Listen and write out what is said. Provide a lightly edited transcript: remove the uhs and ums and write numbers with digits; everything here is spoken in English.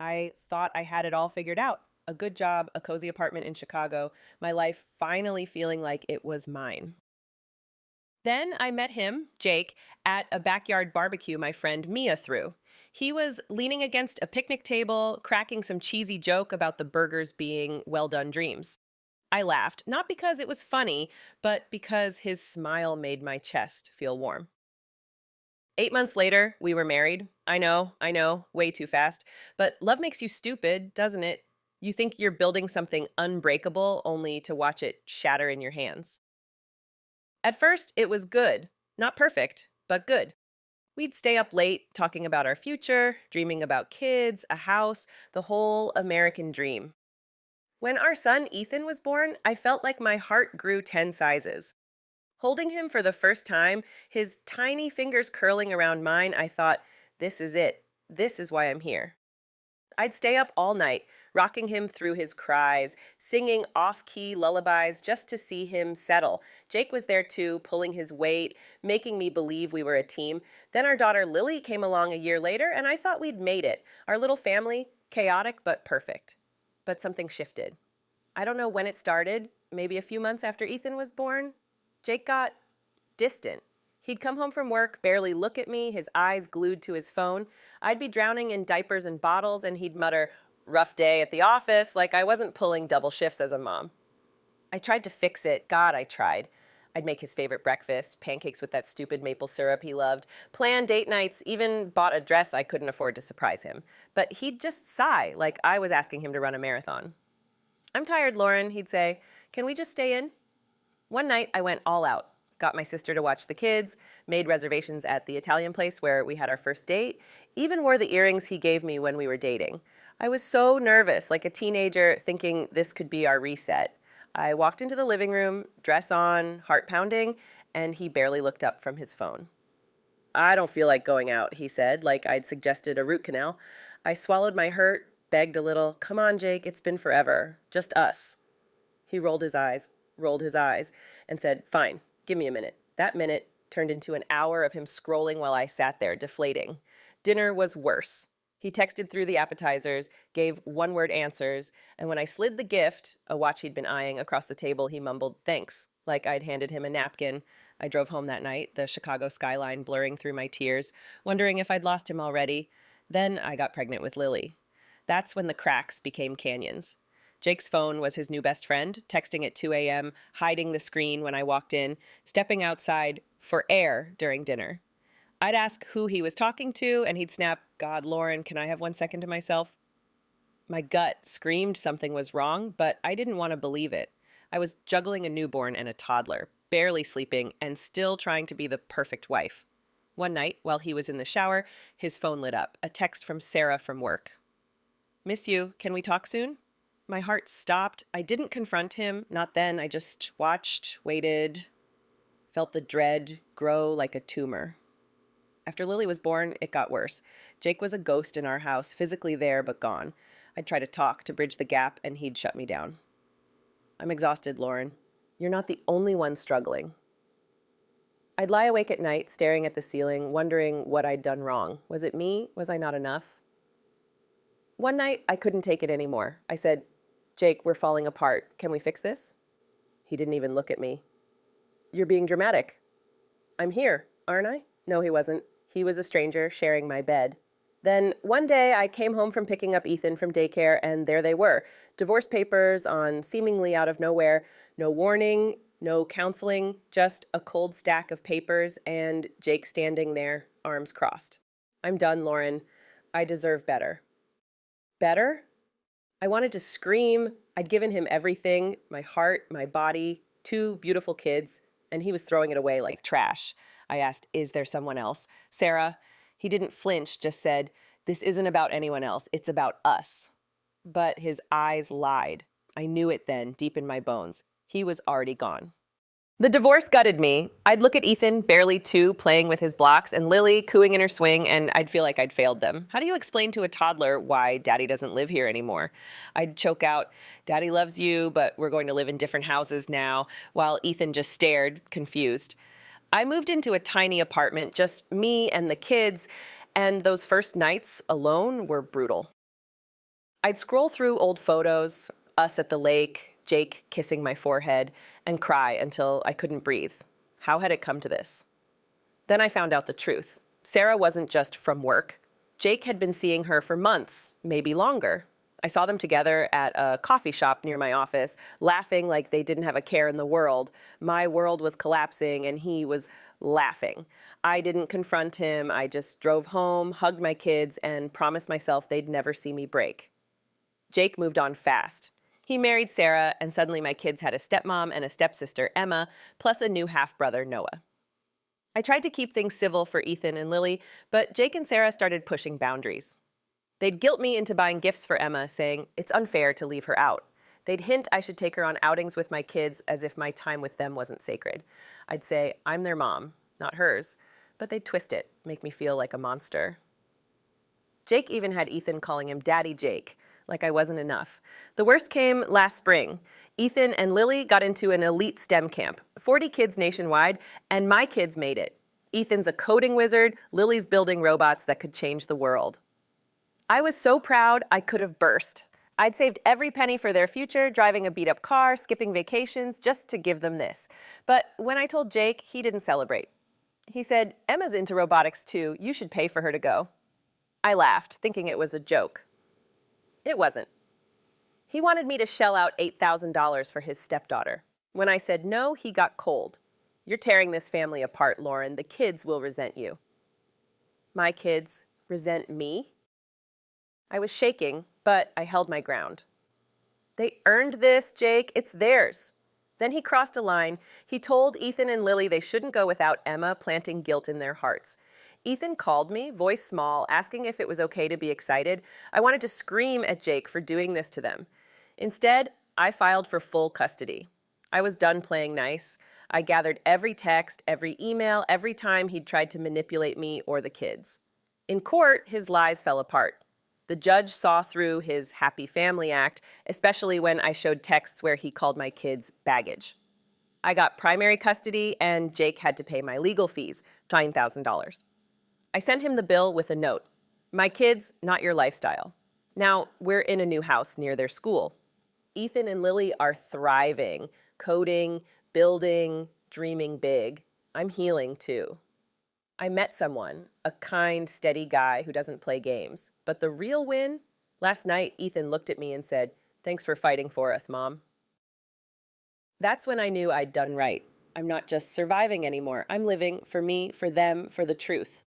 I thought I had it all figured out. A good job, a cozy apartment in Chicago, my life finally feeling like it was mine. Then I met him, Jake, at a backyard barbecue my friend Mia threw. He was leaning against a picnic table, cracking some cheesy joke about the burgers being well done dreams. I laughed, not because it was funny, but because his smile made my chest feel warm. 8 months later, we were married. I know, way too fast. But love makes you stupid, doesn't it? You think you're building something unbreakable only to watch it shatter in your hands. At first, it was good. Not perfect, but good. We'd stay up late talking about our future, dreaming about kids, a house, the whole American dream. When our son Ethan was born, I felt like my heart grew 10 sizes. Holding him for the first time, his tiny fingers curling around mine, I thought, this is it. This is why I'm here. I'd stay up all night, rocking him through his cries, singing off key lullabies just to see him settle. Jake was there too, pulling his weight, making me believe we were a team. Then our daughter Lily came along a year later, and I thought we'd made it. Our little family, chaotic but perfect. But something shifted. I don't know when it started, maybe a few months after Ethan was born. Jake got distant. He'd come home from work, barely look at me, his eyes glued to his phone. I'd be drowning in diapers and bottles, and he'd mutter, rough day at the office, like I wasn't pulling double shifts as a mom. I tried to fix it. God, I tried. I'd make his favorite breakfast, pancakes with that stupid maple syrup he loved, plan date nights, even bought a dress I couldn't afford to surprise him. But he'd just sigh, like I was asking him to run a marathon. I'm tired, Lauren, he'd say. Can we just stay in? One night, I went all out. Got my sister to watch the kids, made reservations at the Italian place where we had our first date, even wore the earrings he gave me when we were dating. I was so nervous, like a teenager, thinking this could be our reset. I walked into the living room, dress on, heart pounding, and he barely looked up from his phone. I don't feel like going out, he said, like I'd suggested a root canal. I swallowed my hurt, begged a little, come on, Jake, it's been forever. Just us. He rolled his eyes, and said, fine, give me a minute. That minute turned into an hour of him scrolling while I sat there, deflating. Dinner was worse. He texted through the appetizers, gave one-word answers, and when I slid the gift, a watch he'd been eyeing, across the table, he mumbled, thanks, like I'd handed him a napkin. I drove home that night, the Chicago skyline blurring through my tears, wondering if I'd lost him already. Then I got pregnant with Lily. That's when the cracks became canyons. Jake's phone was his new best friend, texting at 2 a.m., hiding the screen when I walked in, stepping outside for air during dinner. I'd ask who he was talking to, and he'd snap, God, Lauren, can I have 1 second to myself? My gut screamed something was wrong, but I didn't want to believe it. I was juggling a newborn and a toddler, barely sleeping, and still trying to be the perfect wife. One night, while he was in the shower, his phone lit up, a text from Sarah from work. Miss you, can we talk soon? My heart stopped. I didn't confront him, not then. I just watched, waited, felt the dread grow like a tumor. After Lily was born, it got worse. Jake was a ghost in our house, physically there but gone. I'd try to talk to bridge the gap, and he'd shut me down. I'm exhausted, Lauren. You're not the only one struggling. I'd lie awake at night, staring at the ceiling, wondering what I'd done wrong. Was it me? Was I not enough? One night, I couldn't take it anymore. I said, Jake, we're falling apart. Can we fix this? He didn't even look at me. You're being dramatic. I'm here, aren't I? No, he wasn't. He was a stranger sharing my bed. Then one day I came home from picking up Ethan from daycare, and there they were. Divorce papers on seemingly out of nowhere. No warning, no counseling, just a cold stack of papers and Jake standing there, arms crossed. I'm done, Lauren. I deserve better. Better? I wanted to scream. I'd given him everything, my heart, my body, 2 beautiful kids, and he was throwing it away like trash. I asked, is there someone else? Sarah. He didn't flinch, just said, this isn't about anyone else. It's about us. But his eyes lied. I knew it then, deep in my bones. He was already gone. The divorce gutted me. I'd look at Ethan, barely 2, playing with his blocks, and Lily cooing in her swing, and I'd feel like I'd failed them. How do you explain to a toddler why Daddy doesn't live here anymore? I'd choke out, Daddy loves you, but we're going to live in different houses now, while Ethan just stared, confused. I moved into a tiny apartment, just me and the kids, and those first nights alone were brutal. I'd scroll through old photos, us at the lake, Jake kissing my forehead, and cry until I couldn't breathe. How had it come to this? Then I found out the truth. Sarah wasn't just from work. Jake had been seeing her for months, maybe longer. I saw them together at a coffee shop near my office, laughing like they didn't have a care in the world. My world was collapsing and he was laughing. I didn't confront him. I just drove home, hugged my kids, and promised myself they'd never see me break. Jake moved on fast. He married Sarah, and suddenly my kids had a stepmom and a stepsister, Emma, plus a new half-brother, Noah. I tried to keep things civil for Ethan and Lily, but Jake and Sarah started pushing boundaries. They'd guilt me into buying gifts for Emma, saying it's unfair to leave her out. They'd hint I should take her on outings with my kids as if my time with them wasn't sacred. I'd say I'm their mom, not hers, but they'd twist it, make me feel like a monster. Jake even had Ethan calling him Daddy Jake, like I wasn't enough. The worst came last spring. Ethan and Lily got into an elite STEM camp, 40 kids nationwide, and my kids made it. Ethan's a coding wizard, Lily's building robots that could change the world. I was so proud I could have burst. I'd saved every penny for their future, driving a beat-up car, skipping vacations, just to give them this. But when I told Jake, he didn't celebrate. He said, Emma's into robotics too, you should pay for her to go. I laughed, thinking it was a joke. It wasn't. He wanted me to shell out $8,000 for his stepdaughter. When I said no, he got cold. You're tearing this family apart, Lauren. The kids will resent you. My kids resent me? I was shaking, but I held my ground. They earned this, Jake. It's theirs. Then he crossed a line. He told Ethan and Lily they shouldn't go without Emma planting guilt in their hearts. Ethan called me, voice small, asking if it was okay to be excited. I wanted to scream at Jake for doing this to them. Instead, I filed for full custody. I was done playing nice. I gathered every text, every email, every time he'd tried to manipulate me or the kids. In court, his lies fell apart. The judge saw through his happy family act, especially when I showed texts where he called my kids baggage. I got primary custody, and Jake had to pay my legal fees, $9,000. I sent him the bill with a note. My kids, not your lifestyle. Now, we're in a new house near their school. Ethan and Lily are thriving, coding, building, dreaming big. I'm healing too. I met someone, a kind, steady guy who doesn't play games. But the real win? Last night, Ethan looked at me and said, "Thanks for fighting for us, Mom." That's when I knew I'd done right. I'm not just surviving anymore. I'm living for me, for them, for the truth.